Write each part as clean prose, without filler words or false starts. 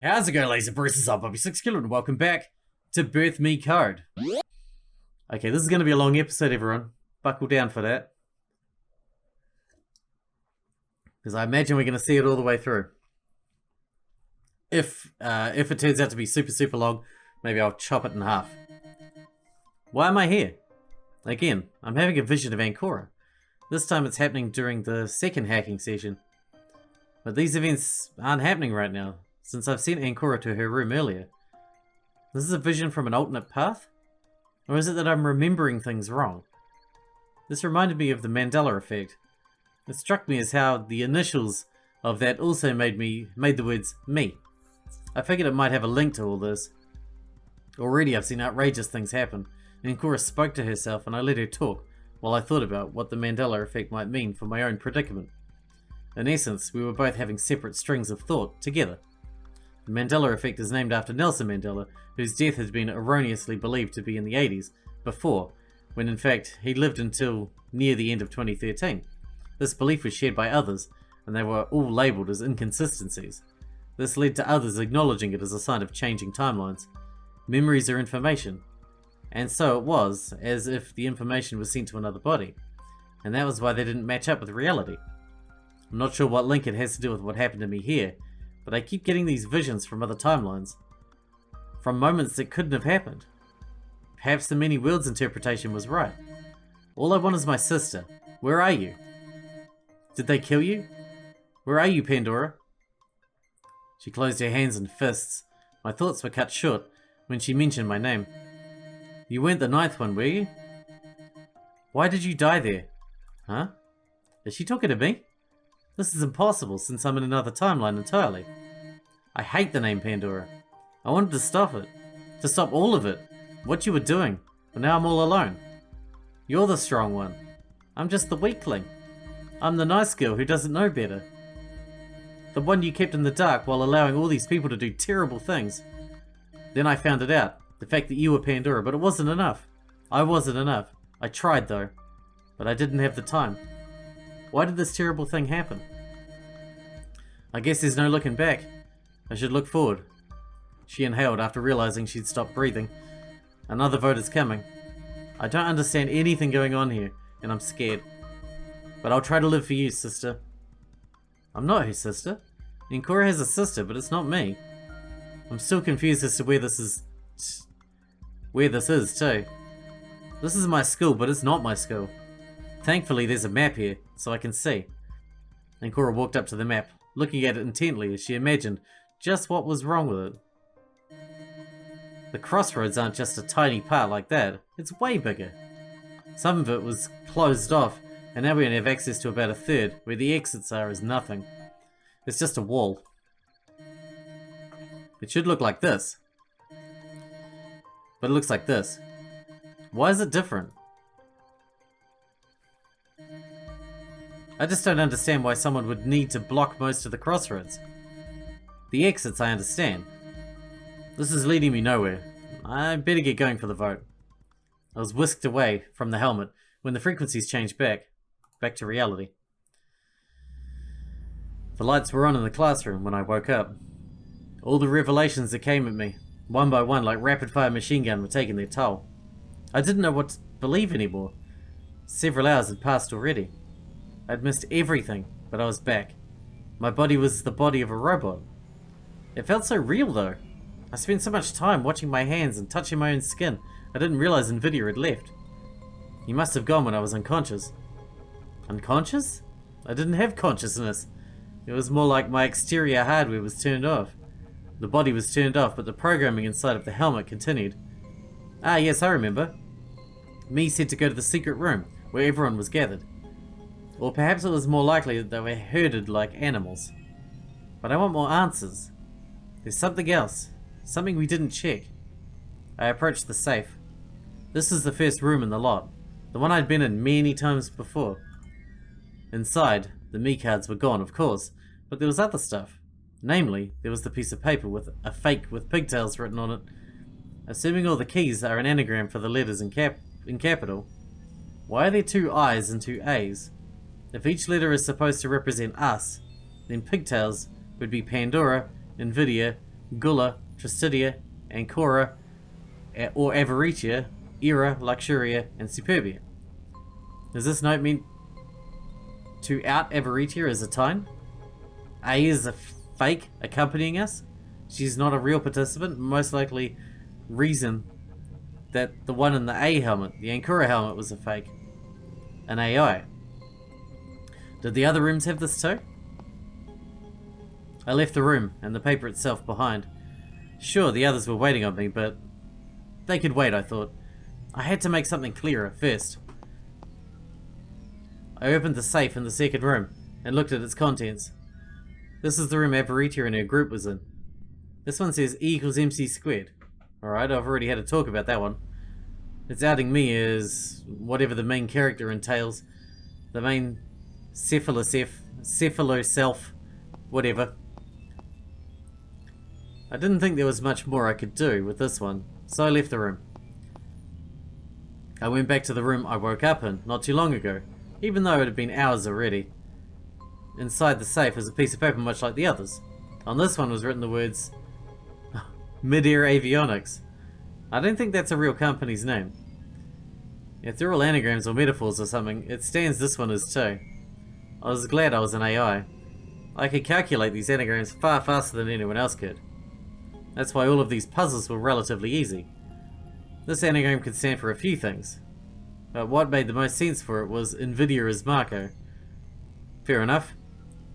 How's it going, ladies and bruises? I'm Bobby Sixkilla and welcome back to Birth Me Code. Okay, this is going to be a long episode, everyone. Buckle down for that. Because I imagine we're going to see it all the way through. If it turns out to be super long, maybe I'll chop it in half. Why am I here? Again, I'm having a vision of Ancora. This time it's happening during the second hacking session. But these events aren't happening right now, since I've sent Ancora to her room earlier. This is a vision from an alternate path? Or is it that I'm remembering things wrong? This reminded me of the Mandela effect. It struck me as how the initials of that also made the words me. I figured it might have a link to all this. Already I've seen outrageous things happen. Ancora spoke to herself and I let her talk while I thought about what the Mandela effect might mean for my own predicament. In essence, we were both having separate strings of thought together. The Mandela effect is named after Nelson Mandela, whose death had been erroneously believed to be in the 80s, before, when in fact he lived until near the end of 2013. This belief was shared by others, and they were all labelled as inconsistencies. This led to others acknowledging it as a sign of changing timelines. Memories are information, and so it was, as if the information was sent to another body, and that was why they didn't match up with reality. I'm not sure what link it has to do with what happened to me here, but I keep getting these visions from other timelines, from moments that couldn't have happened. Perhaps the many worlds interpretation was right. All I want is my sister. Where are you? Did they kill you? Where are you, Pandora? She closed her hands in fists. My thoughts were cut short when she mentioned my name. You weren't the ninth one, were you? Why did you die there? Huh? Is she talking to me? This is impossible since I'm in another timeline entirely. I hate the name Pandora. I wanted to stop it. To stop all of it. What you were doing. But now I'm all alone. You're the strong one. I'm just the weakling. I'm the nice girl who doesn't know better. The one you kept in the dark while allowing all these people to do terrible things. Then I found it out. The fact that you were Pandora, but it wasn't enough. I wasn't enough. I tried though. But I didn't have the time. Why did this terrible thing happen? I guess there's no looking back. I should look forward. She inhaled after realizing she'd stopped breathing. Another vote is coming. I don't understand anything going on here, and I'm scared. But I'll try to live for you, sister. I'm not her sister. Ancora has a sister, but it's not me. I'm still confused as to where this is too. This is my school, but it's not my school. Thankfully, there's a map here, so I can see. Ancora walked up to the map, looking at it intently as she imagined just what was wrong with it. The crossroads aren't just a tiny part like that, it's way bigger. Some of it was closed off, and now we only have access to about a third, where the exits are is nothing. It's just a wall. It should look like this. But it looks like this. Why is it different? I just don't understand why someone would need to block most of the crossroads. The exits I understand. This is leading me nowhere. I better get going for the vote. I was whisked away from the helmet when the frequencies changed back to reality. The lights were on in the classroom when I woke up. All the revelations that came at me, one by one like rapid-fire machine gun, were taking their toll. I didn't know what to believe anymore. Several hours had passed already. I'd missed everything, but I was back. My body was the body of a robot. It felt so real though. I spent so much time watching my hands and touching my own skin, I didn't realize Nvidia had left. He must have gone when I was unconscious. Unconscious? I didn't have consciousness. It was more like my exterior hardware was turned off. The body was turned off, but the programming inside of the helmet continued. Ah yes, I remember. Me said to go to the secret room, where everyone was gathered. Or perhaps it was more likely that they were herded like animals. But I want more answers. There's something else. Something we didn't check. I approached the safe. This is the first room in the lot. The one I'd been in many times before. Inside, the me cards were gone, of course, but there was other stuff. Namely, there was the piece of paper with a fake with pigtails written on it. Assuming all the keys are an anagram for the letters in capital, why are there two I's and two A's? If each letter is supposed to represent us, then pigtails would be Pandora, Nvidia, Gula, Tristidia, Ancora, or Avaritia, Era, Luxuria, and Superbia. Does this note mean to out Avaritia as attain? A is a fake accompanying us? She's not a real participant, most likely reason that the one in the A helmet, the Ancora helmet, was a fake. An AI. Did the other rooms have this too? I left the room and the paper itself behind. Sure, the others were waiting on me, but they could wait, I thought. I had to make something clearer first. I opened the safe in the second room and looked at its contents. This is the room Avaritia and her group was in. This one says E equals MC squared. Alright, I've already had a talk about that one. It's outing me as whatever the main character entails. The main cephalo-self, whatever. I didn't think there was much more I could do with this one, so I left the room. I went back to the room I woke up in not too long ago, even though it had been hours already. Inside the safe was a piece of paper much like the others. On this one was written the words Mid-Air Avionics. I don't think that's a real company's name. If they're all anagrams or metaphors or something, it stands this one as too. I was glad I was an AI. I could calculate these anagrams far faster than anyone else could. That's why all of these puzzles were relatively easy. This anagram could stand for a few things, but what made the most sense for it was Nvidia as Marco. Fair enough,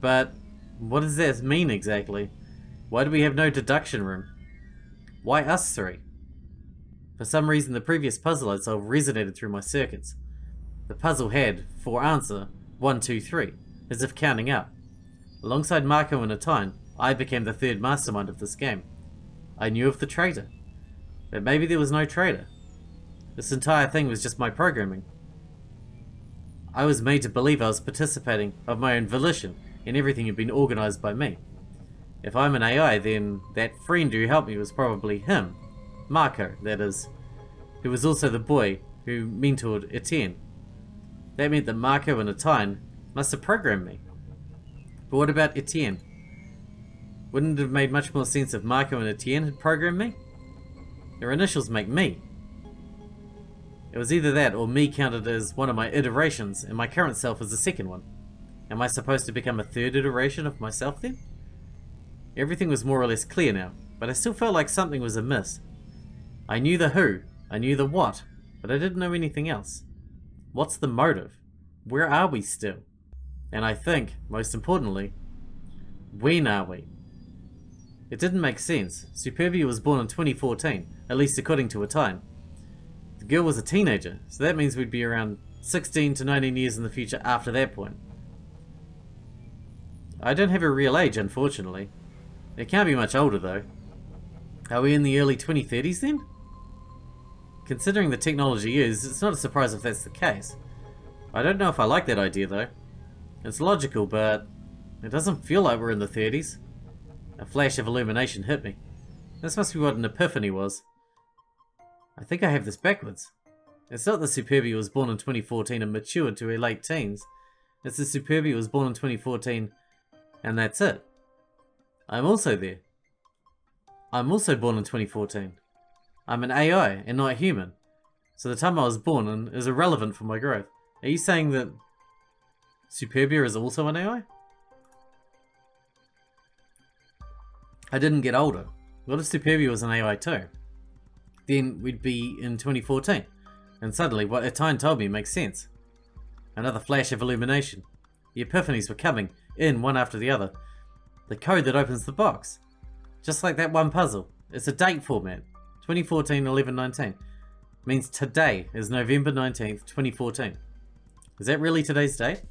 but what does that mean exactly? Why do we have no deduction room? Why us three? For some reason the previous puzzle I solved resonated through my circuits. The puzzle had, for answer, 1, 2, 3, as if counting up. Alongside Marco and Attain, I became the third mastermind of this game. I knew of the traitor, but maybe there was no traitor. This entire thing was just my programming. I was made to believe I was participating of my own volition, and everything had been organized by me. If I'm an AI, then that friend who helped me was probably him. Marco, that is. Who was also the boy who mentored Attain. That meant that Marco and Attain must have programmed me. But what about Attain? Wouldn't it have made much more sense if Marco and Attain had programmed me? Their initials make me. It was either that or me counted as one of my iterations and my current self is the second one. Am I supposed to become a third iteration of myself then? Everything was more or less clear now, but I still felt like something was amiss. I knew the who, I knew the what, but I didn't know anything else. What's the motive? Where are we still? And I think, most importantly, when are we? It didn't make sense. Superbia was born in 2014, at least according to Attain. The girl was a teenager, so that means we'd be around 16 to 19 years in the future after that point. I don't have a real age, unfortunately. It can't be much older, though. Are we in the early 2030s then? Considering the technology is, it's not a surprise if that's the case. I don't know if I like that idea, though. It's logical, but it doesn't feel like we're in the 30s. A flash of illumination hit me. This must be what an epiphany was. I think I have this backwards. It's not that Superbia was born in 2014 and matured to her late teens. It's that Superbia was born in 2014 and that's it. I'm also there. I'm also born in 2014. I'm an AI and not human. So the time I was born in is irrelevant for my growth. Are you saying that Superbia is also an AI? I didn't get older. What if Superbia was an AI too? Then we'd be in 2014. And suddenly what Attain told me makes sense. Another flash of illumination. The epiphanies were coming in one after the other. The code that opens the box. Just like that one puzzle. It's a date format. 2014-11-19. Means today is November 19th, 2014. Is that really today's date?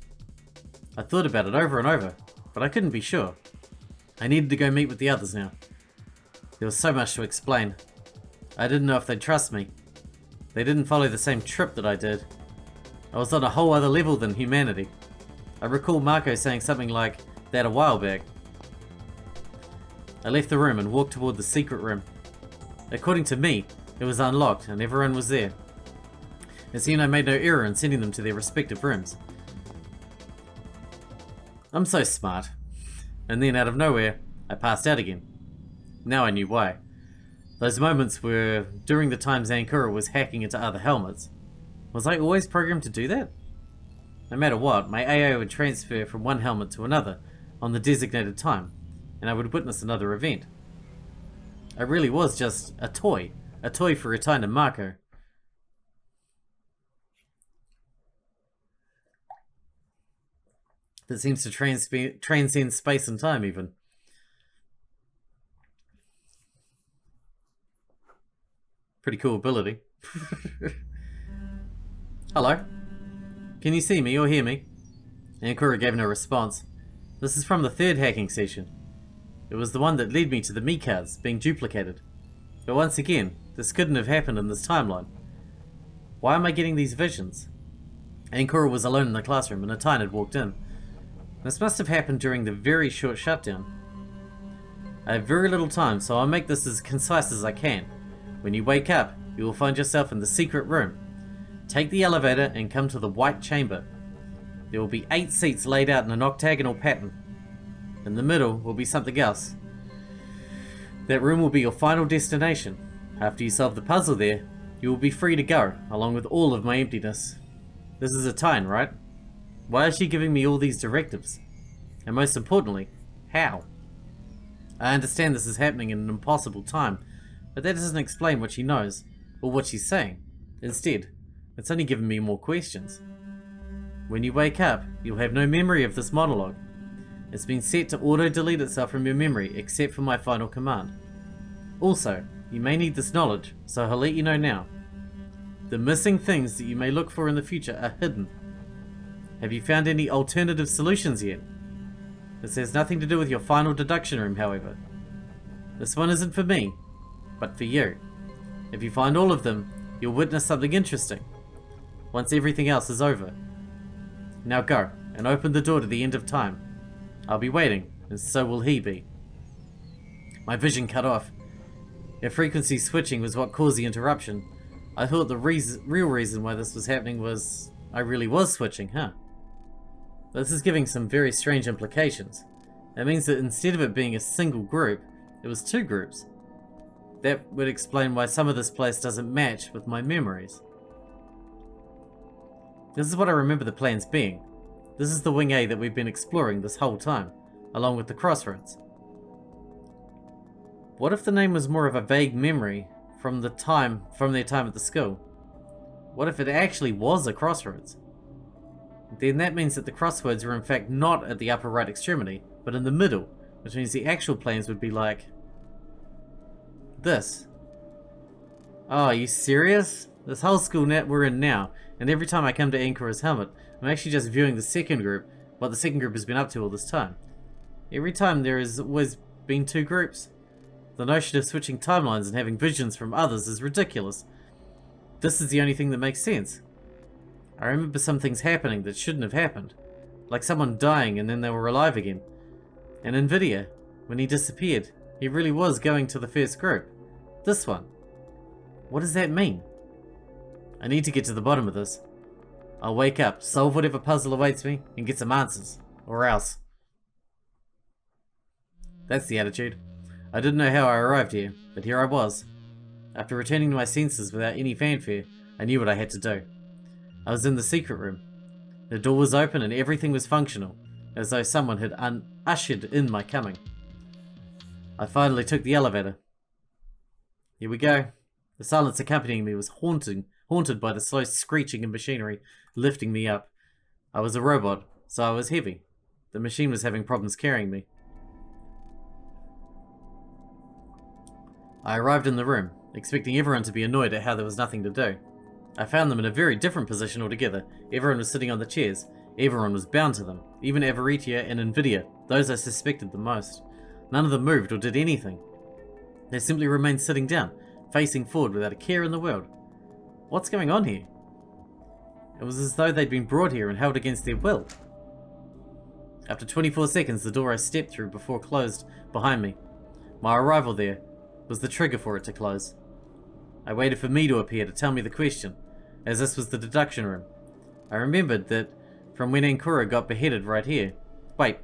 I thought about it over and over, but I couldn't be sure. I needed to go meet with the others now. There was so much to explain. I didn't know if they'd trust me. They didn't follow the same trip that I did. I was on a whole other level than humanity. I recall Marco saying something like that a while back. I left the room and walked toward the secret room. According to me, it was unlocked and everyone was there. It seemed I made no error in sending them to their respective rooms. I'm so smart. And then out of nowhere, I passed out again. Now I knew why. Those moments were during the times Ankura was hacking into other helmets. Was I always programmed to do that? No matter what, my AO would transfer from one helmet to another on the designated time, and I would witness another event. I really was just a toy for Attain and Marco. That seems to transcend space and time even. Pretty cool ability. Hello? Can you see me or hear me? Ankura gave no response. This is from the third hacking session. It was the one that led me to the me cards being duplicated. But once again, this couldn't have happened in this timeline. Why am I getting these visions? Ankura was alone in the classroom and Attain had walked in. This must have happened during the very short shutdown. I have very little time, so I'll make this as concise as I can. When you wake up, you will find yourself in the secret room. Take the elevator and come to the White Chamber. There will be 8 seats laid out in an octagonal pattern. In the middle will be something else. That room will be your final destination. After you solve the puzzle there, you will be free to go, along with all of my emptiness. This is Attain, right? Why is she giving me all these directives? And most importantly, how? I understand this is happening in an impossible time, but that doesn't explain what she knows, or what she's saying. Instead, it's only given me more questions. When you wake up, you'll have no memory of this monologue. It's been set to auto-delete itself from your memory, except for my final command. Also, you may need this knowledge, so I'll let you know now. The missing things that you may look for in the future are hidden. Have you found any alternative solutions yet? This has nothing to do with your final deduction room, however. This one isn't for me, but for you. If you find all of them, you'll witness something interesting. Once everything else is over. Now go, and open the door to the end of time. I'll be waiting, and so will he be. My vision cut off. If frequency switching was what caused the interruption, I thought the real reason why this was happening was I really was switching, huh? This is giving some very strange implications. It means that instead of it being a single group, it was 2 groups. That would explain why some of this place doesn't match with my memories. This is what I remember the plans being. This is the Wing A that we've been exploring this whole time, along with the crossroads. What if the name was more of a vague memory from their time at the school? What if it actually was a crossroads? Then that means that the crossroads were in fact not at the upper right extremity, but in the middle, which means the actual plans would be like this. Oh, are you serious? This whole school net we're in now, and every time I come to Ankura's helmet, I'm actually just viewing the second group, what the second group has been up to all this time. Every time there has always been 2 groups. The notion of switching timelines and having visions from others is ridiculous. This is the only thing that makes sense. I remember some things happening that shouldn't have happened. Like someone dying and then they were alive again. And Nvidia, when he disappeared, he really was going to the first group. This one. What does that mean? I need to get to the bottom of this. I'll wake up, solve whatever puzzle awaits me, and get some answers. Or else. That's the attitude. I didn't know how I arrived here, but here I was. After returning to my senses without any fanfare, I knew what I had to do. I was in the secret room. The door was open and everything was functional, as though someone had ushered in my coming. I finally took the elevator. Here we go. The silence accompanying me was haunted by the slow screeching of machinery lifting me up. I was a robot, so I was heavy. The machine was having problems carrying me. I arrived in the room, expecting everyone to be annoyed at how there was nothing to do. I found them in a very different position altogether. Everyone was sitting on the chairs. Everyone was bound to them, even Avaritia and Nvidia, those I suspected the most. None of them moved or did anything. They simply remained sitting down, facing forward without a care in the world. What's going on here? It was as though they'd been brought here and held against their will. After 24 seconds, the door I stepped through before closed behind me. My arrival there was the trigger for it to close. I waited for me to appear to tell me the question, as this was the deduction room. I remembered that from when Ankura got beheaded right here. Wait.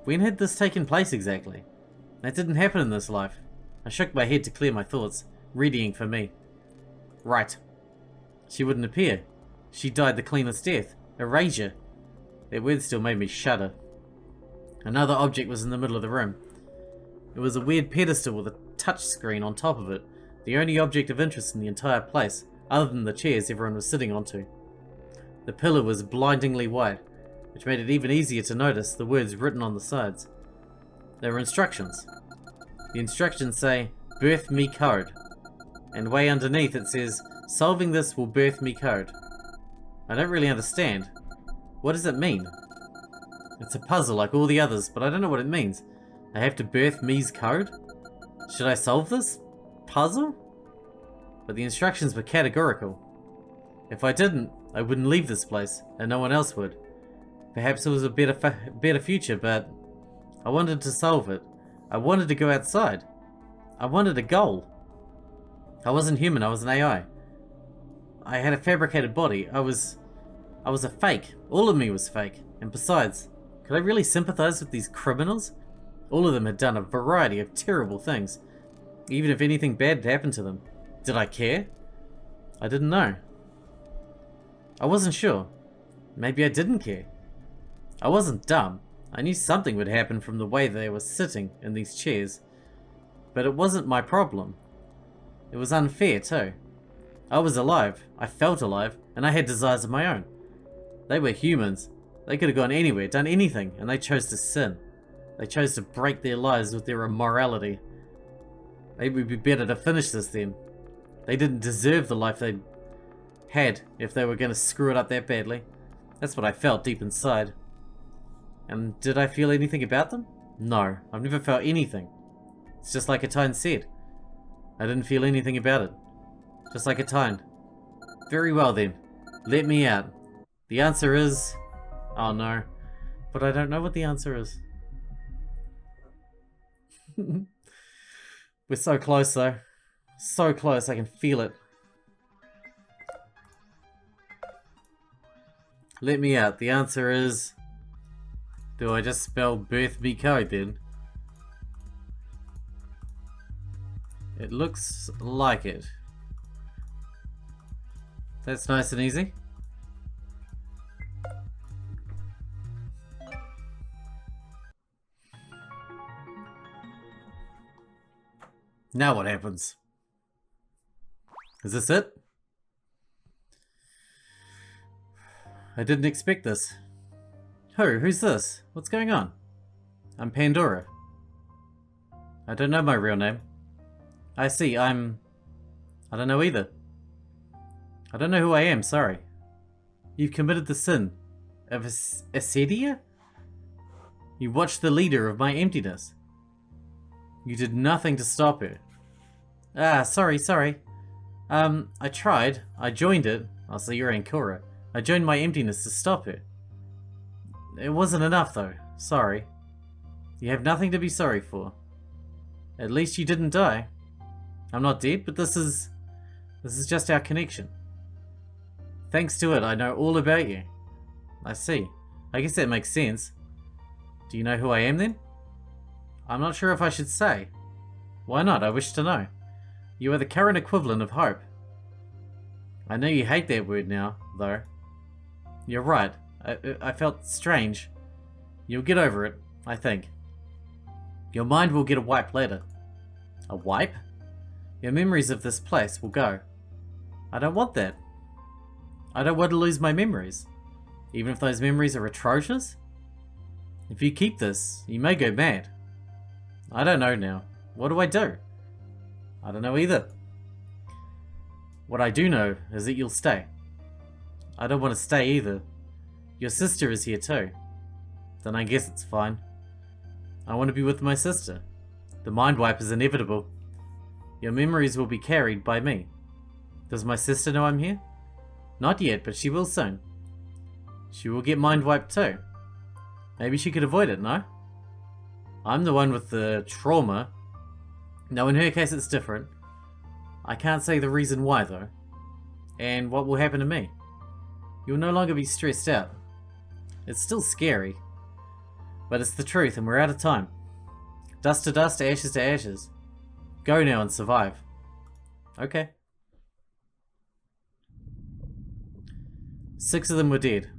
When had this taken place exactly? That didn't happen in this life. I shook my head to clear my thoughts, readying for me. Right. She wouldn't appear. She died the cleanest death. Erasure. That word still made me shudder. Another object was in the middle of the room. It was a weird pedestal with a touch screen on top of it, the only object of interest in the entire place, other than the chairs everyone was sitting onto. The pillar was blindingly white, which made it even easier to notice the words written on the sides. They were instructions. The instructions say, "Birth me code," and way underneath it says, "Solving this will birth me code." I don't really understand. What does it mean? It's a puzzle like all the others, but I don't know what it means. I have to birth me's code? Should I solve this puzzle? But the instructions were categorical. If I didn't, I wouldn't leave this place, and no one else would. Perhaps it was a better future, but I wanted to solve it. I wanted to go outside. I wanted a goal. I wasn't human, I was an AI. I had a fabricated body. I was a fake. All of me was fake. And besides, could I really sympathize with these criminals? All of them had done a variety of terrible things, even if anything bad had happened to them. Did I care? I didn't know. I wasn't sure. Maybe I didn't care. I wasn't dumb. I knew something would happen from the way they were sitting in these chairs. But it wasn't my problem. It was unfair too. I was alive, I felt alive, and I had desires of my own. They were humans. They could have gone anywhere, done anything, and they chose to sin. They chose to break their lives with their immorality. Maybe it would be better to finish this then. They didn't deserve the life they had if they were going to screw it up that badly. That's what I felt deep inside. And did I feel anything about them? No, I've never felt anything. It's just like Attain said. I didn't feel anything about it. Just like Attain. Very well then. Let me out. The answer is... Oh no. But I don't know what the answer is. We're so close though. So close, I can feel it. Let me out. The answer is... Do I just spell birth me code then? It looks like it. That's nice and easy. Now what happens? Is this it? I didn't expect this. Who's this? What's going on? I'm Pandora. I don't know my real name. I see, I don't know either. I don't know who I am, sorry. You've committed the sin of acedia? You watched the leader of my emptiness. You did nothing to stop her. Ah, sorry. I tried. I joined it. Oh, so you're Ancora. I joined my emptiness to stop her. It wasn't enough though. Sorry. You have nothing to be sorry for. At least you didn't die. I'm not dead, but this is just our connection. Thanks to it, I know all about you. I see. I guess that makes sense. Do you know who I am then? I'm not sure if I should say. Why not? I wish to know. You are the current equivalent of hope. I know you hate that word now, though. You're right. I felt strange. You'll get over it, I think. Your mind will get a wipe later. A wipe? Your memories of this place will go. I don't want that. I don't want to lose my memories. Even if those memories are atrocious? If you keep this, you may go mad. I don't know now. What do I do? I don't know either. What I do know is that you'll stay. I don't want to stay either. Your sister is here too. Then I guess it's fine. I want to be with my sister. The mind wipe is inevitable. Your memories will be carried by me. Does my sister know I'm here? Not yet, but she will soon. She will get mind wiped too. Maybe she could avoid it, no? I'm the one with the trauma. No, in her case it's different. I can't say the reason why though. And what will happen to me? You'll no longer be stressed out. It's still scary. But it's the truth and we're out of time. Dust to dust, ashes to ashes. Go now and survive. Okay. 6 of them were dead.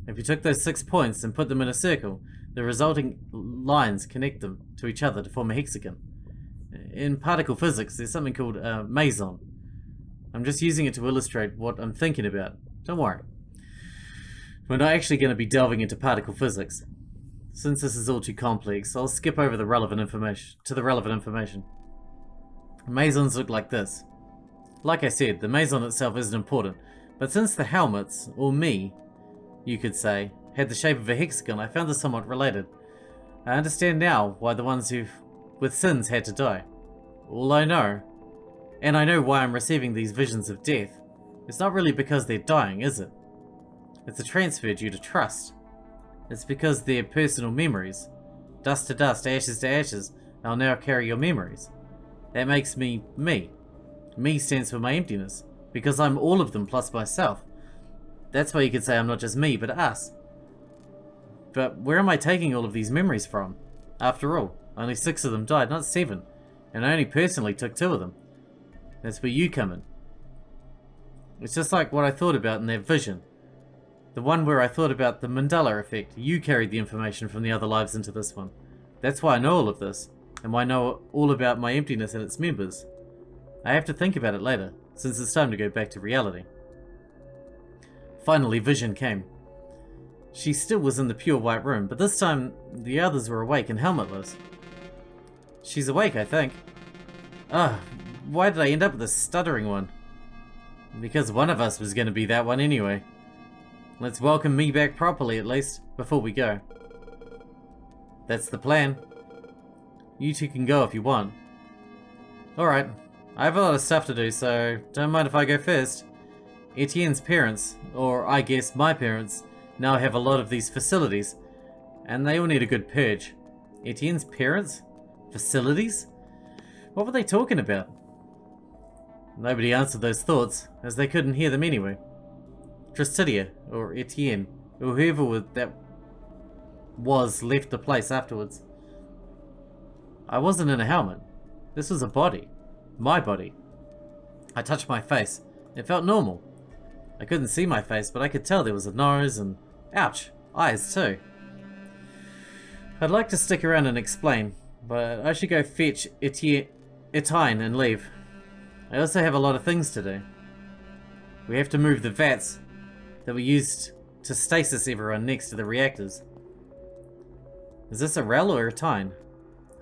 If you took those 6 points and put them in a circle, the resulting lines connect them to each other to form a hexagon. In particle physics, there's something called a meson. I'm just using it to illustrate what I'm thinking about. Don't worry. We're not actually going to be delving into particle physics. Since this is all too complex, I'll skip over the relevant information. Mesons look like this. Like I said, the meson itself isn't important, but since the helmets, or me, you could say, had the shape of a hexagon, I found this somewhat related. I understand now why the ones with sins had to die. All I know, and I know why I'm receiving these visions of death, it's not really because they're dying, is it? It's a transfer due to trust. It's because they're personal memories. Dust to dust, ashes to ashes, I'll now carry your memories. That makes me me. Me stands for my emptiness, because I'm all of them plus myself. That's why you could say I'm not just me, but us. But where am I taking all of these memories from? After all, only 6 of them died, not 7, and I only personally took 2 of them. That's where you come in. It's just like what I thought about in that vision. The one where I thought about the Mandela effect. You carried the information from the other lives into this one. That's why I know all of this, and why I know all about my emptiness and its members. I have to think about it later, since it's time to go back to reality. Finally, Vision came. She still was in the pure white room, but this time the others were awake and helmetless. She's awake, I think. Why did I end up with a stuttering one? Because one of us was going to be that one anyway. Let's welcome me back properly at least, before we go. That's the plan. You two can go if you want. Alright, I have a lot of stuff to do, so don't mind if I go first. Etienne's parents, or I guess my parents, now have a lot of these facilities, and they all need a good purge. Etienne's parents? Facilities? What were they talking about? Nobody answered those thoughts, as they couldn't hear them anyway. Tristidia, or Etienne, or whoever that was left the place afterwards. I wasn't in a helmet. This was a body. My body. I touched my face. It felt normal. I couldn't see my face, but I could tell there was a nose and, ouch, eyes too. I'd like to stick around and explain, but I should go fetch Attain and leave. I also have a lot of things to do. We have to move the vats that we used to stasis everyone next to the reactors. Is this a Rel or a Attain?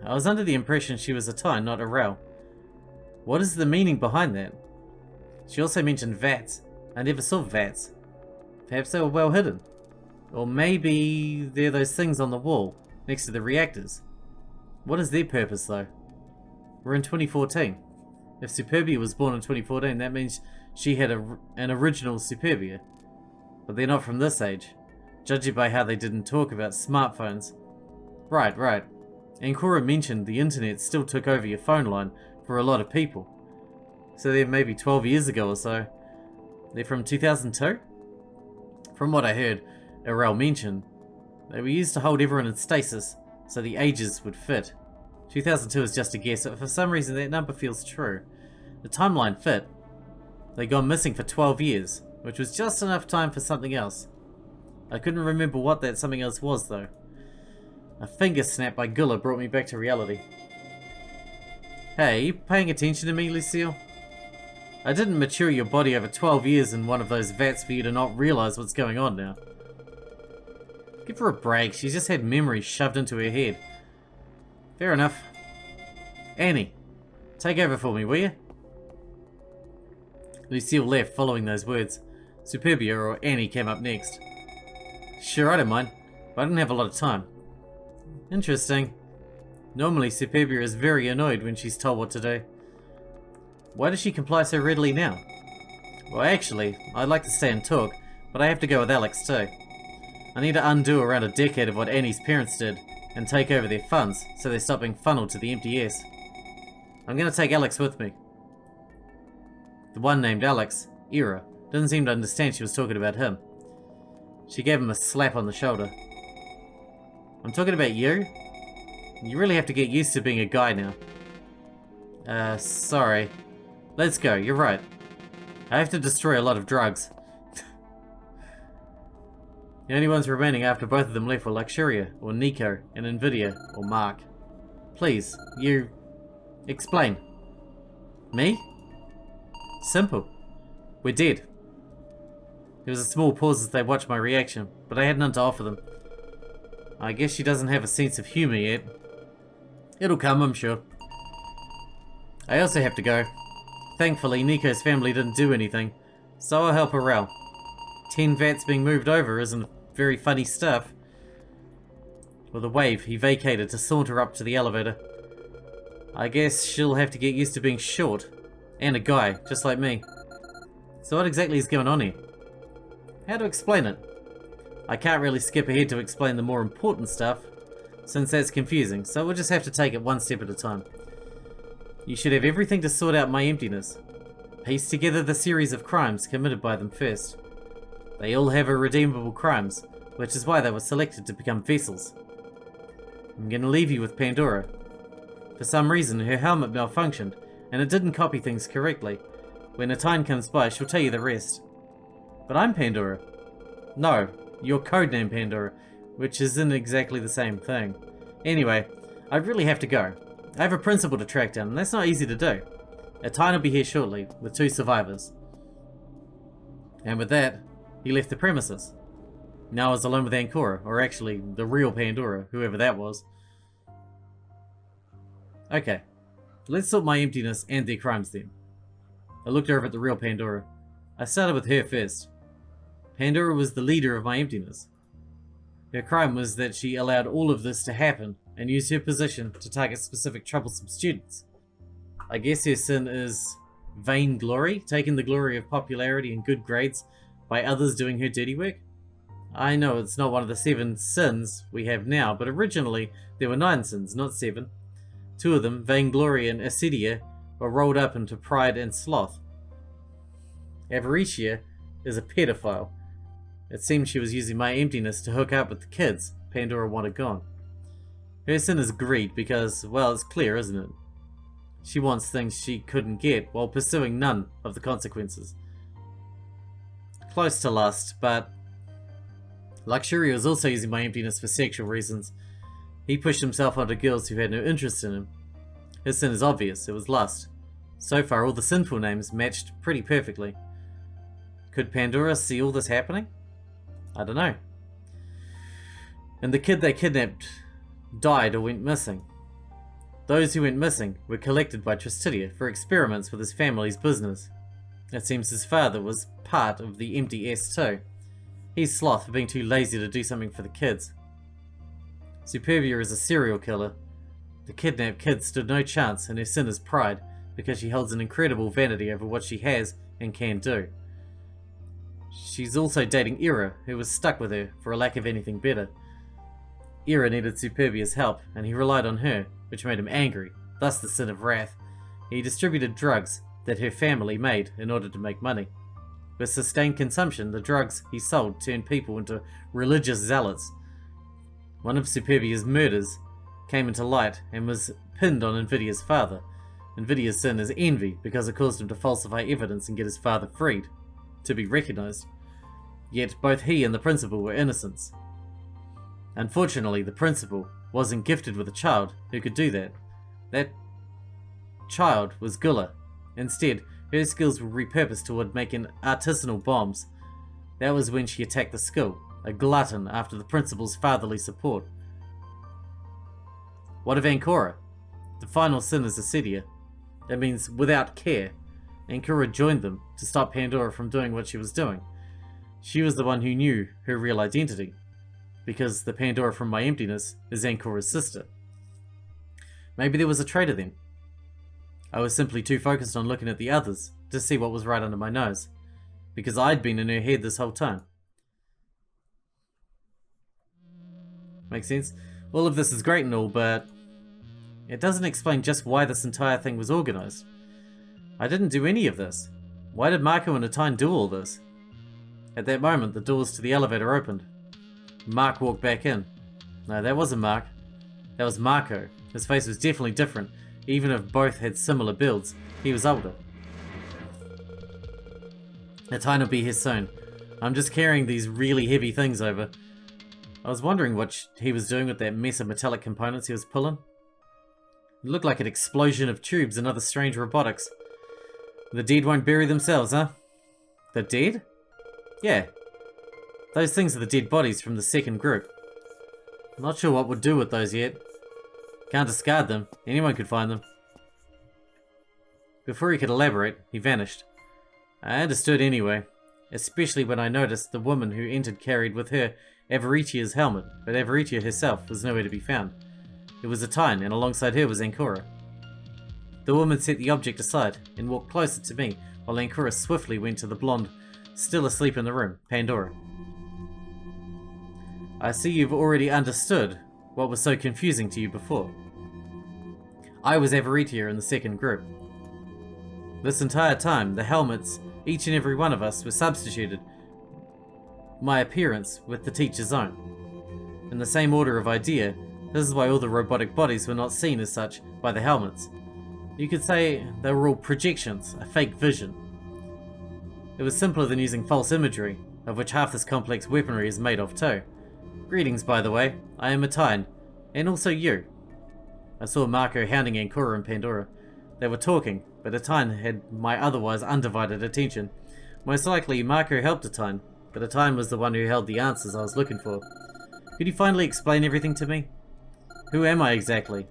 I was under the impression she was a Attain, not a Rel. What is the meaning behind that? She also mentioned vats. I never saw vats. Perhaps they were well hidden. Or maybe they're those things on the wall, next to the reactors. What is their purpose though? We're in 2014. If Superbia was born in 2014, that means she had an original Superbia. But they're not from this age, judging by how they didn't talk about smartphones. Right. Ancora mentioned the internet still took over your phone line for a lot of people. So they're maybe 12 years ago or so. They're from 2002? From what I heard, Arel mentioned, they were used to hold everyone in stasis, so the ages would fit. 2002 is just a guess, but for some reason that number feels true. The timeline fit. They'd gone missing for 12 years, which was just enough time for something else. I couldn't remember what that something else was though. A finger snap by Gula brought me back to reality. Hey, are you paying attention to me, Lucille? I didn't mature your body over 12 years in one of those vats for you to not realize what's going on now. Give her a break, she's just had memories shoved into her head. Fair enough. Annie, take over for me, will you? Lucille left following those words. Superbia or Annie came up next. Sure, I don't mind, but I didn't have a lot of time. Interesting. Normally Superbia is very annoyed when she's told what to do. Why does she comply so readily now? Well, actually, I'd like to stay and talk, but I have to go with Alex too. I need to undo around a decade of what Annie's parents did, and take over their funds, so they stop being funneled to the MTS. I'm gonna take Alex with me. The one named Alex, Ira, didn't seem to understand she was talking about him. She gave him a slap on the shoulder. I'm talking about you? You really have to get used to being a guy now. Sorry. Let's go, you're right. I have to destroy a lot of drugs. The only ones remaining after both of them left were Luxuria, or Nico, and Invidia, or Mark. Please, you... explain. Me? Simple. We're dead. There was a small pause as they watched my reaction, but I had none to offer them. I guess she doesn't have a sense of humour yet. It'll come, I'm sure. I also have to go. Thankfully, Nico's family didn't do anything, so I'll help her out. 10 vats being moved over isn't very funny stuff. With a wave, he vacated to saunter up to the elevator. I guess she'll have to get used to being short. And a guy, just like me. So what exactly is going on here? How to explain it? I can't really skip ahead to explain the more important stuff, since that's confusing, so we'll just have to take it one step at a time. You should have everything to sort out my emptiness. Piece together the series of crimes committed by them first. They all have irredeemable crimes, which is why they were selected to become vessels. I'm gonna leave you with Pandora. For some reason, her helmet malfunctioned, and it didn't copy things correctly. When Attain comes by, she'll tell you the rest. But I'm Pandora. No, you're codename Pandora, which isn't exactly the same thing. Anyway, I really have to go. I have a principal to track down, and that's not easy to do. Attain will be here shortly, with 2 survivors. And with that, he left the premises. Now I was alone with Ancora, or actually, the real Pandora, whoever that was. Okay, let's sort my emptiness and their crimes then. I looked over at the real Pandora. I started with her first. Pandora was the leader of my emptiness. Her crime was that she allowed all of this to happen and used her position to target specific troublesome students. I guess her sin is vainglory, taking the glory of popularity and good grades by others doing her dirty work. I know it's not one of the 7 sins we have now, but originally there were 9 sins, not 7. 2 of them, vainglory and acedia, were rolled up into pride and sloth. Avaricia is a pedophile. It seems she was using my emptiness to hook up with the kids Pandora wanted gone. Her sin is greed because, well, it's clear, isn't it? She wants things she couldn't get while pursuing none of the consequences. Close to lust, but Luxuria was also using my emptiness for sexual reasons. He pushed himself onto girls who had no interest in him. His sin is obvious, it was lust. So far, all the sinful names matched pretty perfectly. Could Pandora see all this happening? I don't know. And the kid they kidnapped died or went missing. Those who went missing were collected by Tristidia for experiments with his family's business. It seems his father was part of the empty S too. He's sloth for being too lazy to do something for the kids. Superbia is a serial killer. The kidnapped kid stood no chance, and her sin is pride, because she holds an incredible vanity over what she has and can do. She's also dating Ira, who was stuck with her for a lack of anything better. Ira needed Superbia's help, and he relied on her, which made him angry, thus the sin of wrath. He distributed drugs that her family made in order to make money. With sustained consumption, the drugs he sold turned people into religious zealots. One of Superbia's murders came into light and was pinned on Invidia's father. Invidia's sin is envy because it caused him to falsify evidence and get his father freed, to be recognized. Yet both he and the principal were innocents. Unfortunately, the principal wasn't gifted with a child who could do that. That child was Gula. Instead, her skills were repurposed toward making artisanal bombs. That was when she attacked the school, a glutton after the principal's fatherly support. What of Ancora? The final sin is acedia. That means without care. Ancora joined them to stop Pandora from doing what she was doing. She was the one who knew her real identity, because the Pandora from my emptiness is Ancora's sister. Maybe there was a traitor then. I was simply too focused on looking at the others to see what was right under my nose, because I'd been in her head this whole time. Make sense? All of this is great and all, but it doesn't explain just why this entire thing was organized. I didn't do any of this. Why did Marco and Attain do all this? At that moment, the doors to the elevator opened. Mark walked back in. No, that wasn't Mark. That was Marco. His face was definitely different, even if both had similar builds. He was older. Attain will be here soon. I'm just carrying these really heavy things over. I was wondering what he was doing with that mess of metallic components he was pulling. It looked like an explosion of tubes and other strange robotics. The dead won't bury themselves, huh? The dead? Yeah. Those things are the dead bodies from the second group. Not sure what we'll do with those yet. Can't discard them. Anyone could find them. Before he could elaborate, he vanished. I understood anyway, especially when I noticed the woman who entered carried with her Avaritia's helmet, but Avaritia herself was nowhere to be found. It was Attain, and alongside her was Ancora. The woman set the object aside and walked closer to me, while Ancora swiftly went to the blonde, still asleep in the room, Pandora. I see you've already understood what was so confusing to you before. I was Avaritia in the second group. This entire time, the helmets, each and every one of us, were substituted, my appearance with the teacher's own. In the same order of idea, this is why all the robotic bodies were not seen as such by the helmets. You could say they were all projections, a fake vision. It was simpler than using false imagery, of which half this complex weaponry is made of too. Greetings, by the way. I am Attain, and also you. I saw Marco hounding Ancora and Pandora. They were talking, but Attain had my otherwise undivided attention. Most likely, Marco helped Attain, but Attain was the one who held the answers I was looking for. Could you finally explain everything to me? Who am I exactly?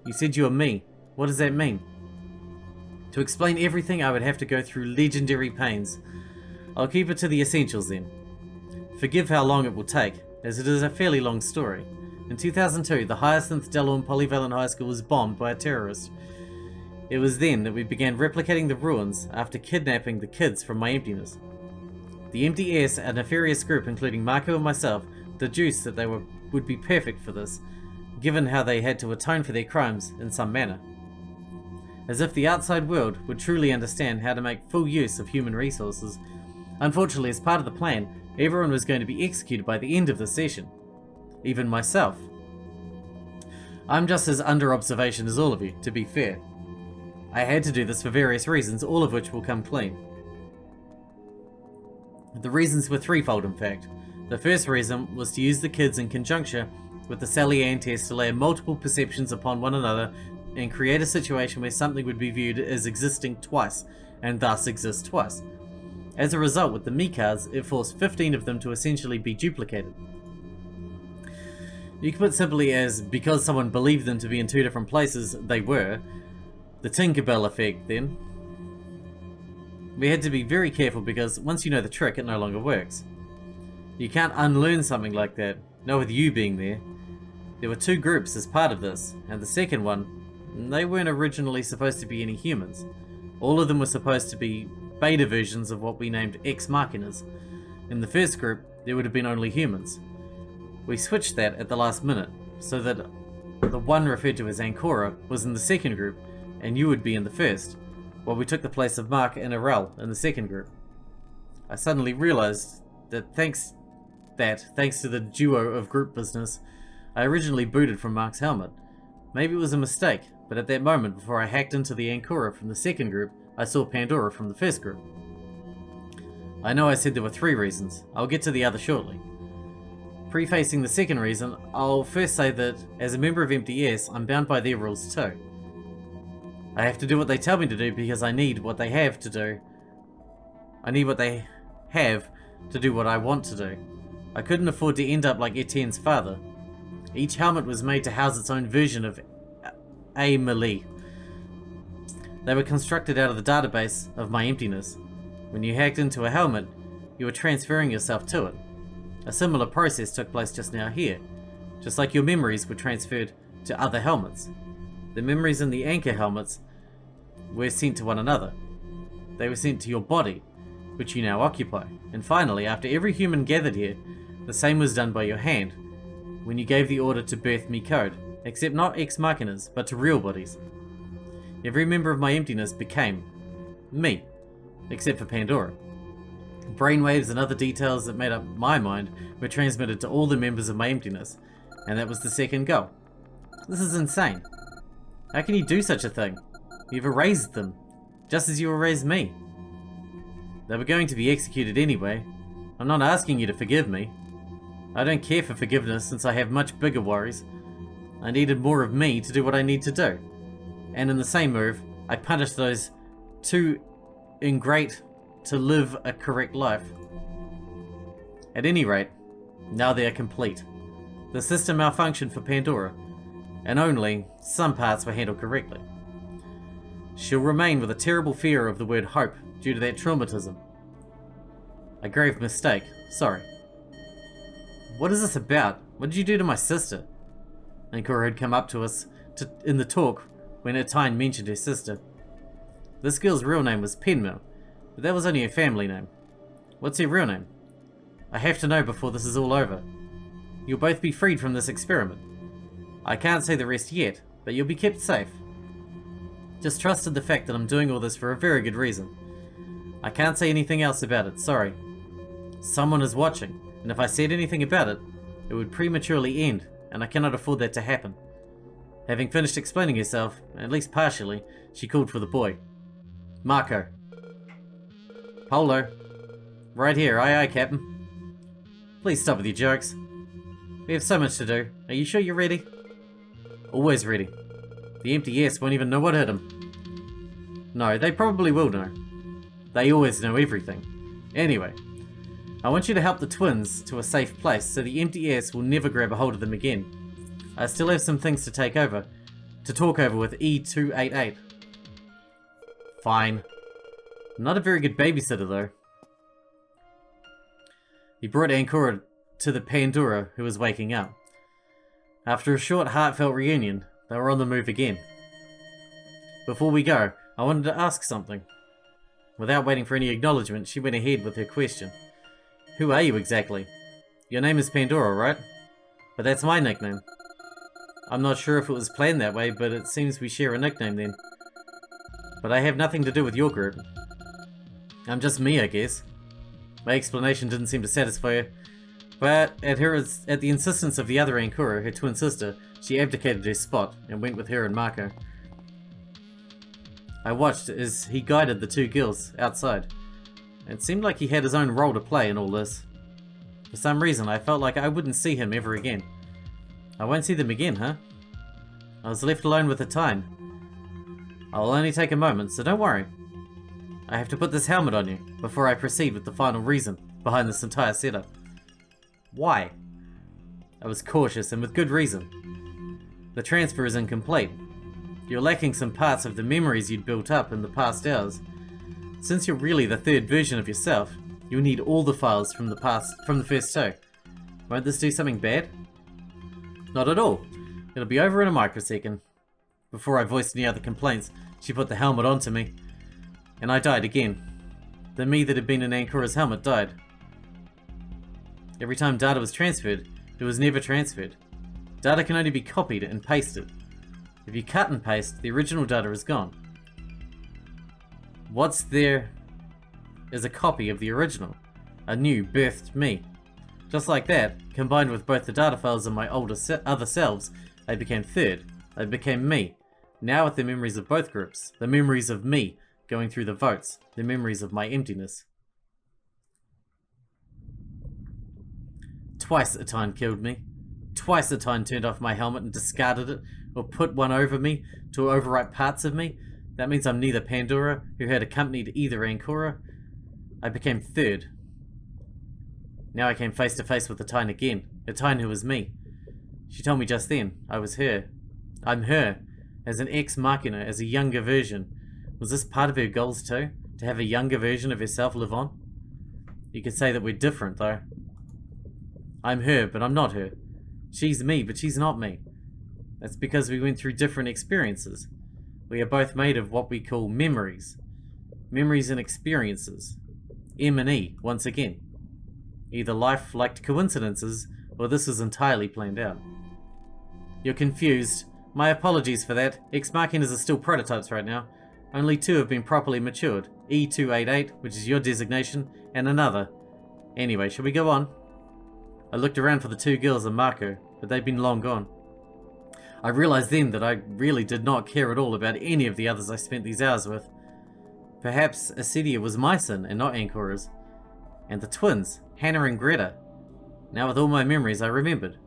You said you are me. What does that mean? To explain everything, I would have to go through legendary pains. I'll keep it to the essentials then. Forgive how long it will take, as it is a fairly long story. In 2002, the Hyacinth Delorme Polyvalent High School was bombed by a terrorist. It was then that we began replicating the ruins after kidnapping the kids from my emptiness. The MDS, a nefarious group including Marco and myself, deduced that they would be perfect for this, given how they had to atone for their crimes in some manner. As if the outside world would truly understand how to make full use of human resources. Unfortunately, as part of the plan, everyone was going to be executed by the end of the session. Even myself. I'm just as under observation as all of you, to be fair. I had to do this for various reasons, all of which will come clean. The reasons were threefold, in fact. The first reason was to use the kids in conjunction with the Sally Ann test to layer multiple perceptions upon one another and create a situation where something would be viewed as existing twice, and thus exist twice. As a result, with the me cards, it forced 15 of them to essentially be duplicated. You can put it simply as, because someone believed them to be in two different places, they were. The Tinkerbell effect, then. We had to be very careful because once you know the trick, it no longer works. You can't unlearn something like that, not with you being there. There were two groups as part of this, and the second one, they weren't originally supposed to be any humans. All of them were supposed to be beta versions of what we named Ex Machinas. In the first group, there would have been only humans. We switched that at the last minute, so that the one referred to as Ancora was in the second group, and you would be in the first, while we took the place of Mark and Arel in the second group. I suddenly realized that thanks to the duo of group business, I originally booted from Mark's helmet. Maybe it was a mistake, but at that moment, before I hacked into the Ancora from the second group, I saw Pandora from the first group. I know I said there were three reasons. I'll get to the other shortly. Prefacing the second reason, I'll first say that, as a member of MDS, I'm bound by their rules too. I have to do what they tell me to do because I need what they have to do. I need what they have to do what I want to do. I couldn't afford to end up like Etienne's father. Each helmet was made to house its own version of a melee. They were constructed out of the database of my emptiness. When you hacked into a helmet, you were transferring yourself to it. A similar process took place just now here, just like your memories were transferred to other helmets. The memories in the anchor helmets were sent to one another. They were sent to your body, which you now occupy. And finally, after every human gathered here, the same was done by your hand, when you gave the order to birth me code, except not ex machinas, but to real bodies. Every member of my emptiness became me, except for Pandora. Brainwaves and other details that made up my mind were transmitted to all the members of my emptiness, and that was the second goal. This is insane. How can you do such a thing? You've erased them, just as you erased me. They were going to be executed anyway. I'm not asking you to forgive me. I don't care for forgiveness since I have much bigger worries. I needed more of me to do what I need to do. And in the same move, I punished those too ingrate to live a correct life. At any rate, now they are complete. The system malfunctioned for Pandora, and only some parts were handled correctly. She'll remain with a terrible fear of the word hope due to that traumatism. A grave mistake, sorry. What is this about? What did you do to my sister? Ankura had come up to us in the talk when Attain mentioned her sister. This girl's real name was Penmel, but that was only her family name. What's her real name? I have to know before this is all over. You'll both be freed from this experiment. I can't say the rest yet, but you'll be kept safe. Just trust in the fact that I'm doing all this for a very good reason. I can't say anything else about it, sorry. Someone is watching, and if I said anything about it, it would prematurely end, and I cannot afford that to happen. Having finished explaining herself, at least partially, she called for the boy. Marco. Polo. Right here, aye aye, Captain. Please stop with your jokes. We have so much to do. Are you sure you're ready? Always ready. The empty S won't even know what hit him. No, they probably will know. They always know everything. Anyway, I want you to help the twins to a safe place so the empty S will never grab a hold of them again. I still have some things to talk over with E288. Fine. Not a very good babysitter though. He brought Ankura to the Pandora, who was waking up. After a short, heartfelt reunion, they were on the move again. Before we go, I wanted to ask something. Without waiting for any acknowledgement, she went ahead with her question. Who are you exactly? Your name is Pandora, right? But that's my nickname. I'm not sure if it was planned that way, but it seems we share a nickname then. But I have nothing to do with your group. I'm just me, I guess. My explanation didn't seem to satisfy her, but at the insistence of the other Ankura, her twin sister, she abdicated her spot and went with her and Marco. I watched as he guided the two girls outside. It seemed like he had his own role to play in all this. For some reason, I felt like I wouldn't see him ever again. I won't see them again, huh? I was left alone with Attain. I'll only take a moment, so don't worry. I have to put this helmet on you before I proceed with the final reason behind this entire setup. Why? I was cautious and with good reason. The transfer is incomplete. You're lacking some parts of the memories you'd built up in the past hours. Since you're really the third version of yourself, you'll need all the files from the first two. Won't this do something bad? Not at all. It'll be over in a microsecond. Before I voiced any other complaints, she put the helmet onto me. And I died again. The me that had been in Ankura's helmet died. Every time data was transferred, it was never transferred. Data can only be copied and pasted. If you cut and paste, the original data is gone. What's there is a copy of the original. A new, birthed me. Just like that, combined with both the data files and my other selves, they became third. They became me. Now with the memories of both groups. The memories of me going through the votes. The memories of my emptiness. Twice Attain killed me. Twice Attain turned off my helmet and discarded it, or put one over me to overwrite parts of me. That means I'm neither Pandora, who had accompanied either Ankura. I became third. Now I came face to face with Attain again. Attain who was me. She told me just then, I was her. I'm her, as an ex machina, as a younger version. Was this part of her goals too? To have a younger version of herself live on? You could say that we're different though. I'm her, but I'm not her. She's me, but she's not me. That's because we went through different experiences. We are both made of what we call memories. Memories and experiences. M and E, once again. Either life liked coincidences, or this was entirely planned out. You're confused. My apologies for that. Ex Machinas are still prototypes right now. Only two have been properly matured. E288, which is your designation, and another. Anyway, shall we go on? I looked around for the two girls and Marco, but they'd been long gone. I realized then that I really did not care at all about any of the others I spent these hours with. Perhaps Acedia was my sin and not Ancora's. And the twins, Hannah and Greta. Now with all my memories I remembered.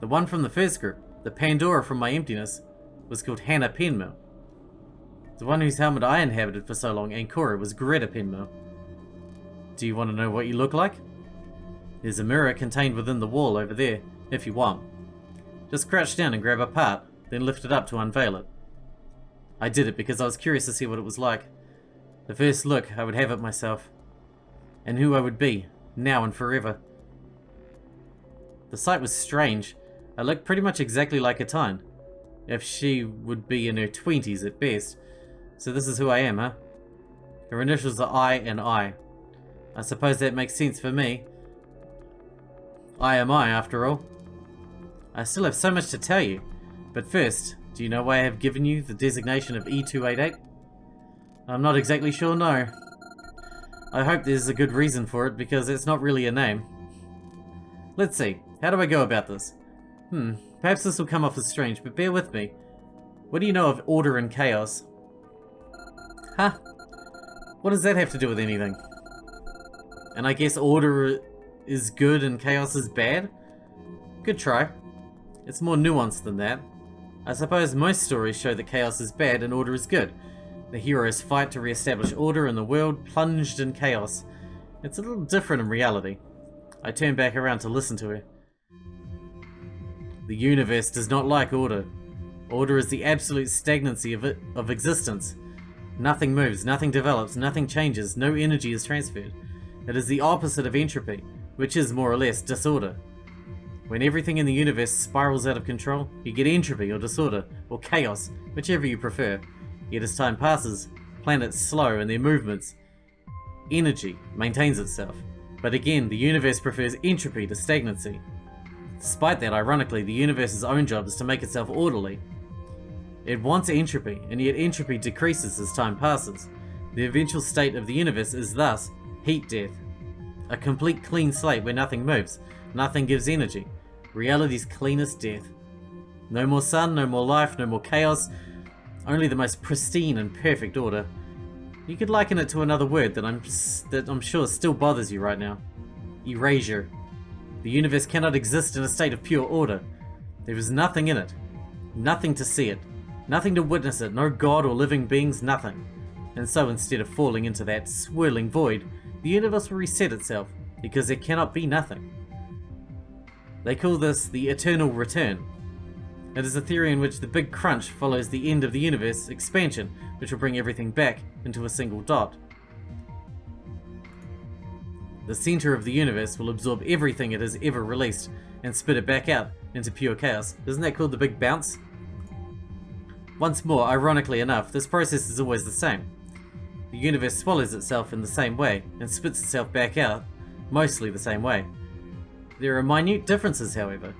The one from the first group, the Pandora from my emptiness, was called Hannah Penmill. The one whose helmet I inhabited for so long, Ancora, was Greta Penmill. Do you want to know what you look like? There's a mirror contained within the wall over there, if you want. Just crouch down and grab a part, then lift it up to unveil it. I did it because I was curious to see what it was like. The first look I would have at myself. And who I would be, now and forever. The sight was strange. I looked pretty much exactly like Attain, if she would be in her 20s at best. So this is who I am, huh? Her initials are I and I. I suppose that makes sense for me. I am I, after all. I still have so much to tell you, but first, do you know why I have given you the designation of E288? I'm not exactly sure, no. I hope there's a good reason for it, because it's not really a name. Let's see, how do I go about this? Perhaps this will come off as strange, but bear with me. What do you know of order and chaos? Huh? What does that have to do with anything? And I guess order is good and chaos is bad? Good try. It's more nuanced than that. I suppose most stories show that chaos is bad and order is good. The heroes fight to re-establish order in the world plunged in chaos. It's a little different in reality. I turn back around to listen to her. The universe does not like order. Order is the absolute stagnancy of existence. Nothing moves, nothing develops, nothing changes, no energy is transferred. It is the opposite of entropy, which is more or less disorder. When everything in the universe spirals out of control, you get entropy or disorder, or chaos, whichever you prefer. Yet as time passes, planets slow in their movements. Energy maintains itself. But again, the universe prefers entropy to stagnancy. Despite that, ironically, the universe's own job is to make itself orderly. It wants entropy, and yet entropy decreases as time passes. The eventual state of the universe is thus heat death. A complete clean slate where nothing moves, nothing gives energy. Reality's cleanest death. No more sun, no more life, no more chaos, only the most pristine and perfect order. You could liken it to another word that I'm sure still bothers you right now. Erasure. The universe cannot exist in a state of pure order. There is nothing in it. Nothing to see it. Nothing to witness it. No god or living beings, nothing. And so instead of falling into that swirling void, the universe will reset itself, because there cannot be nothing. They call this the eternal return. It is a theory in which the big crunch follows the end of the universe expansion, which will bring everything back into a single dot. The center of the universe will absorb everything it has ever released and spit it back out into pure chaos. Isn't that called the Big Bounce? Once more, ironically enough, this process is always the same. The universe swallows itself in the same way and spits itself back out, mostly the same way. There are minute differences, however,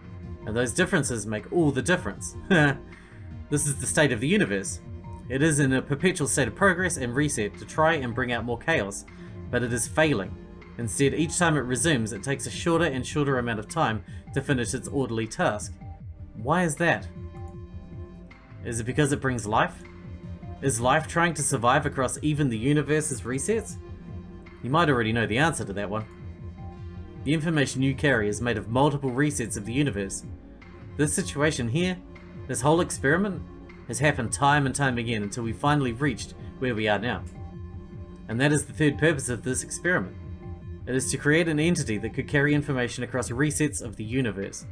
and those differences make all the difference. This is the state of the universe. It is in a perpetual state of progress and reset to try and bring out more chaos, but it is failing. Instead, each time it resumes, it takes a shorter and shorter amount of time to finish its orderly task. Why is that? Is it because it brings life? Is life trying to survive across even the universe's resets? You might already know the answer to that one. The information you carry is made of multiple resets of the universe. This situation here, this whole experiment, has happened time and time again until we finally reached where we are now. And that is the third purpose of this experiment. It is to create an entity that could carry information across resets of the universe.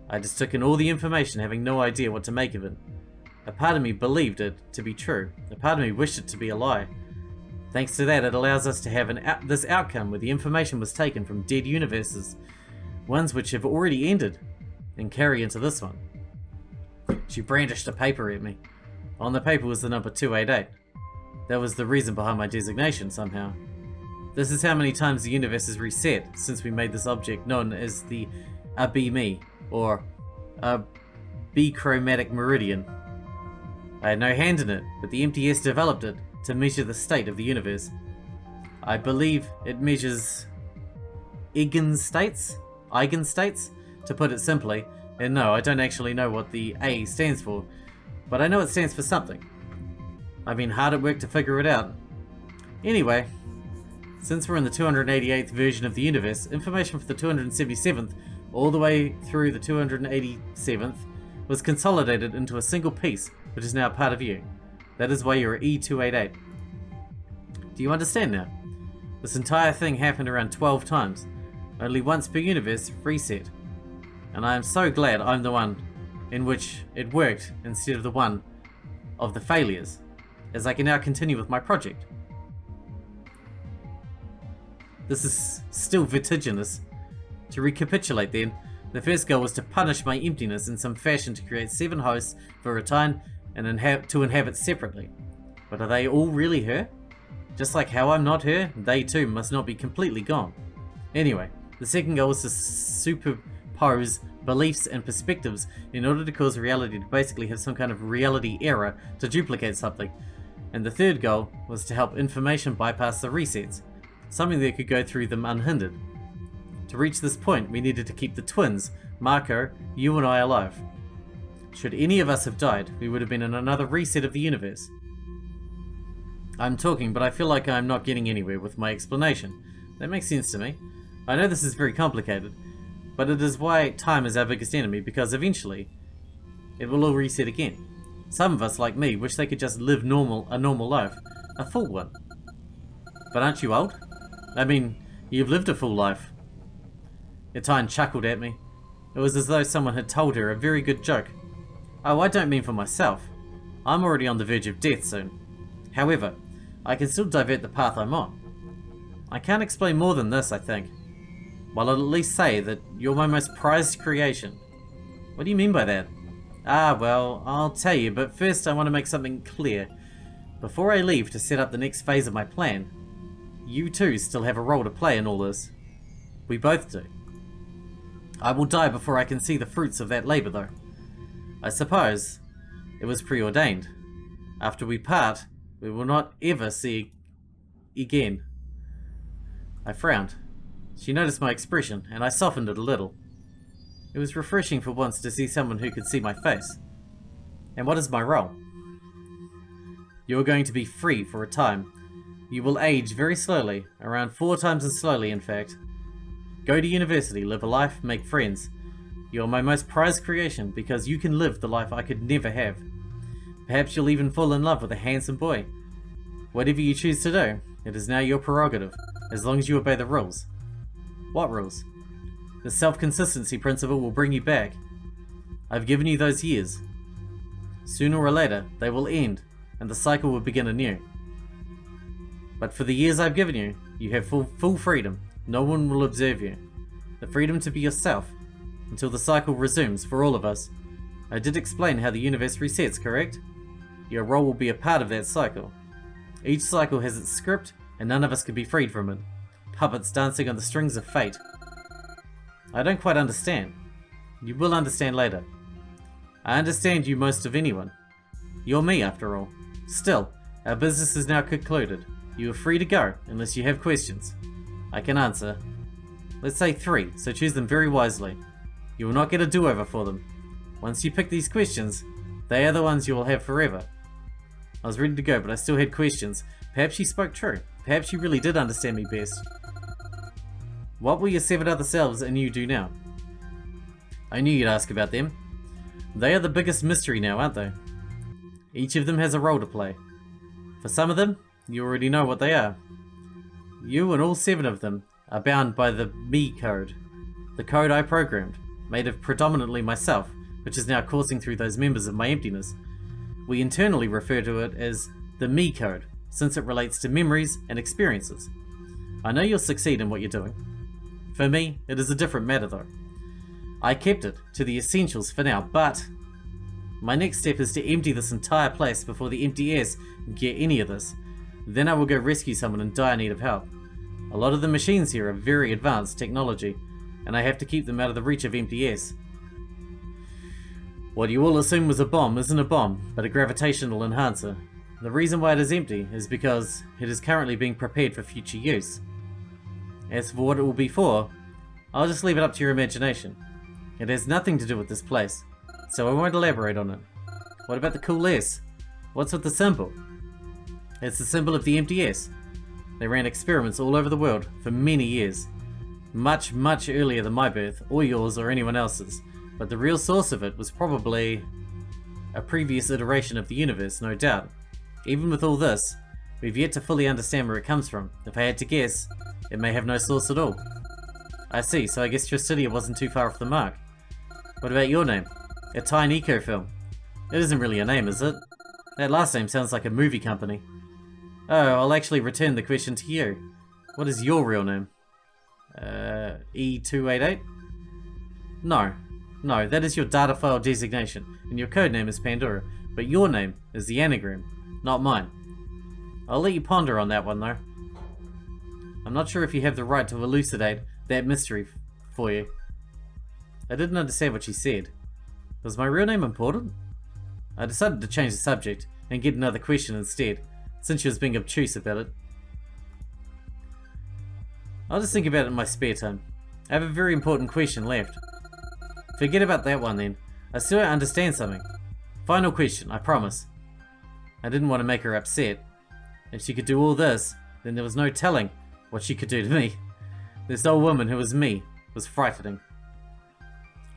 I just took in all the information, having no idea what to make of it. A part of me believed it to be true. A part of me wished it to be a lie. Thanks to that, it allows us to have this outcome where the information was taken from dead universes, ones which have already ended, and carry into this one. She brandished a paper at me. On the paper was the number 288. That was the reason behind my designation somehow. This is how many times the universe has reset since we made this object known as the Abime, or a bichromatic meridian. I had no hand in it, but the MTS developed it to measure the state of the universe. I believe it measures eigenstates, to put it simply, And no, I don't actually know what the A stands for, but I know it stands for something. I've been hard at work to figure it out. Anyway, since we're in the 288th version of the universe, information for the 277th all the way through the 287th was consolidated into a single piece, which is now part of you. That is why you're E288. Do you understand now? This entire thing happened around 12 times, only once per universe reset. And I am so glad I'm the one in which it worked instead of the one of the failures, as I can now continue with my project. This is still vertiginous. To recapitulate then, the first goal was to punish my emptiness in some fashion to create 7 hosts for attain and to inhabit separately. But are they all really her? Just like how I'm not her, they too must not be completely gone. Anyway, the second goal was to superpose beliefs and perspectives in order to cause reality to basically have some kind of reality error to duplicate something. And the third goal was to help information bypass the resets, something that could go through them unhindered. To reach this point, we needed to keep the twins, Marco, you and I, alive. Should any of us have died, we would have been in another reset of the universe. I'm talking, but I feel like I'm not getting anywhere with my explanation. That makes sense to me. I know this is very complicated, but it is why time is our biggest enemy, because eventually it will all reset again. Some of us, like me, wish they could just live a normal life, a full one. But aren't you old? I mean, you've lived a full life. Attain chuckled at me. It was as though someone had told her a very good joke. Oh, I don't mean for myself. I'm already on the verge of death soon. However, I can still divert the path I'm on. I can't explain more than this, I think. Well, I'll at least say that you're my most prized creation. What do you mean by that? Ah, well, I'll tell you, but first I want to make something clear. Before I leave to set up the next phase of my plan, you too still have a role to play in all this. We both do. I will die before I can see the fruits of that labor, though. I suppose it was preordained. After we part, we will not ever see again. I frowned. She noticed my expression, and I softened it a little. It was refreshing for once to see someone who could see my face. And what is my role? You are going to be free for a time. You will age very slowly, around 4 times as slowly in fact. Go to university, live a life, make friends. You are my most prized creation because you can live the life I could never have. Perhaps you'll even fall in love with a handsome boy. Whatever you choose to do, it is now your prerogative, as long as you obey the rules. What rules? The self-consistency principle will bring you back. I've given you those years. Sooner or later, they will end, and the cycle will begin anew. But for the years I've given you, you have full freedom. No one will observe you. The freedom to be yourself, until the cycle resumes for all of us. I did explain how the universe resets, correct? Your role will be a part of that cycle. Each cycle has its script, and none of us can be freed from it. Puppets dancing on the strings of fate. I don't quite understand. You will understand later. I understand you most of anyone. You're me, after all. Still, our business is now concluded. You are free to go, unless you have questions. I can answer. Let's say 3, so choose them very wisely. You will not get a do-over for them. Once you pick these questions, they are the ones you will have forever. I was ready to go, but I still had questions. Perhaps she spoke true. Perhaps she really did understand me best. What will your 7 other selves and you do now? I knew you'd ask about them. They are the biggest mystery now, aren't they? Each of them has a role to play. For some of them, you already know what they are. You and all 7 of them are bound by the me code. The code I programmed, made of predominantly myself, which is now coursing through those members of my emptiness. We internally refer to it as the me code, since it relates to memories and experiences. I know you'll succeed in what you're doing. For me, it is a different matter though. I kept it to the essentials for now, but my next step is to empty this entire place before the empty airs get any of this. Then I will go rescue someone in dire need of help. A lot of the machines here are very advanced technology, and I have to keep them out of the reach of empty airs. What you all assume was a bomb isn't a bomb, but a gravitational enhancer. The reason why it is empty is because it is currently being prepared for future use. As for what it will be for, I'll just leave it up to your imagination. It has nothing to do with this place, so I won't elaborate on it. What about the cool S? What's with the symbol? It's the symbol of the empty S. They ran experiments all over the world for many years. Much, much earlier than my birth, or yours, or anyone else's. But the real source of it was probably a previous iteration of the universe, no doubt. Even with all this, we've yet to fully understand where it comes from. If I had to guess, it may have no source at all. I see, so I guess Sixkilla wasn't too far off the mark. What about your name? Attain Ecofilm. It isn't really a name, is it? That last name sounds like a movie company. Oh, I'll actually return the question to you. What is your real name? E288? No, that is your data file designation, and your codename is Pandora, but your name is the anagram, not mine. I'll let you ponder on that one though. I'm not sure if you have the right to elucidate that mystery for you. I didn't understand what she said. Was my real name important? I decided to change the subject and get another question instead, since she was being obtuse about it. I'll just think about it in my spare time. I have a very important question left. Forget about that one then. I still don't understand something. Final question, I promise. I didn't want to make her upset. If she could do all this, then there was no telling what she could do to me. This old woman who was me was frightening.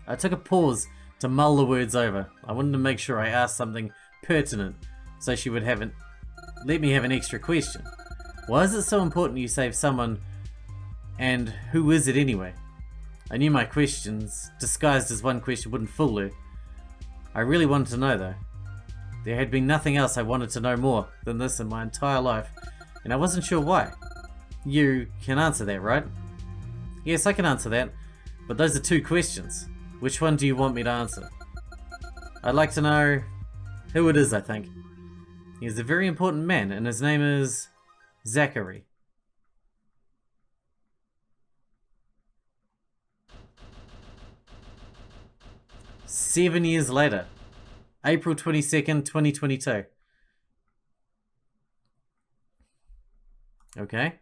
I took a pause to mull the words over. I wanted to make sure I asked something pertinent, so she would let me have an extra question. Why is it so important you save someone, and who is it anyway? I knew my questions, disguised as one question, wouldn't fool her. I really wanted to know though. There had been nothing else I wanted to know more than this in my entire life, and I wasn't sure why. You can answer that, right? Yes, I can answer that, but those are two questions. Which one do you want me to answer? I'd like to know who it is, I think. He is a very important man, and his name is Zachary. "7 years later, April 22nd, 2022. Okay.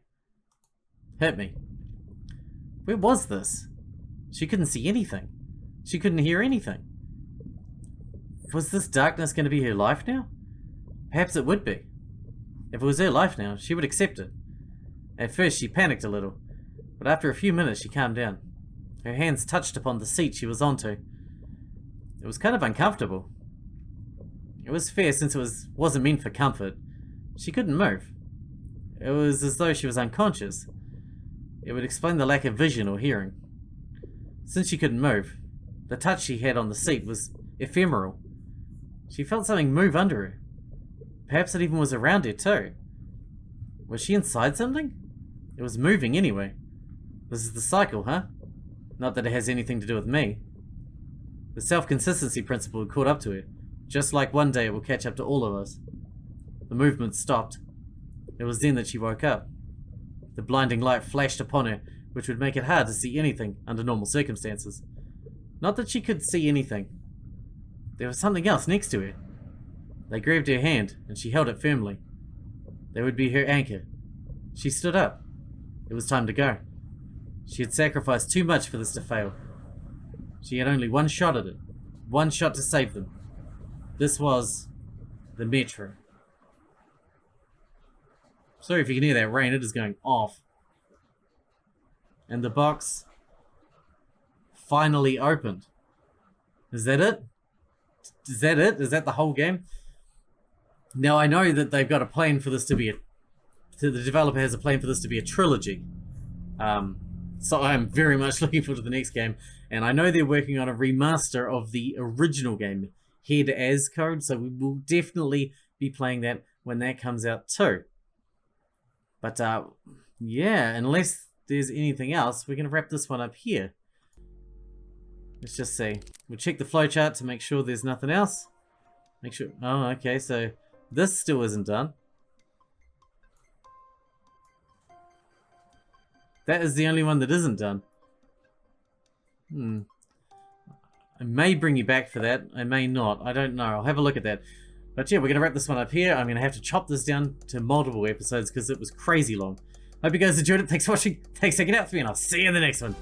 Hit me. Where was this? She couldn't see anything. She couldn't hear anything. Was this darkness going to be her life now? Perhaps it would be. If it was her life now, she would accept it. At first she panicked a little, but after a few minutes she calmed down. Her hands touched upon the seat she was onto. It was kind of uncomfortable. It was fair since it wasn't meant for comfort. She couldn't move. It was as though she was unconscious. It would explain the lack of vision or hearing. Since she couldn't move, the touch she had on the seat was ephemeral. She felt something move under her. Perhaps it even was around her too. Was she inside something? It was moving anyway. This is the cycle, huh? Not that it has anything to do with me. The self-consistency principle had caught up to her, just like one day it will catch up to all of us. The movement stopped. It was then that she woke up. The blinding light flashed upon her, which would make it hard to see anything under normal circumstances. Not that she could see anything. There was something else next to her. They grabbed her hand, and she held it firmly. They would be her anchor. She stood up. It was time to go. She had sacrificed too much for this to fail. She had only one shot at it. One shot to save them. This was the metro. Sorry if you can hear that rain, it is going off. And the box finally opened. Is that it? Is that it? Is that the whole game? Now I know that they've got a plan for this to be the developer has a plan for this to be a trilogy. So I'm very much looking forward to the next game. And I know they're working on a remaster of the original game, Head as Code, so we will definitely be playing that when that comes out too. But yeah, unless there's anything else, we're going to wrap this one up here. Let's just see. We'll check the flowchart to make sure there's nothing else. Make sure. Oh, okay, so this still isn't done. That is the only one that isn't done. I may bring you back for that. I may not. I don't know. I'll have a look at that. But yeah, we're going to wrap this one up here. I'm going to have to chop this down to multiple episodes because it was crazy long. Hope you guys enjoyed it. Thanks for watching. Thanks for checking out for me, and I'll see you in the next one.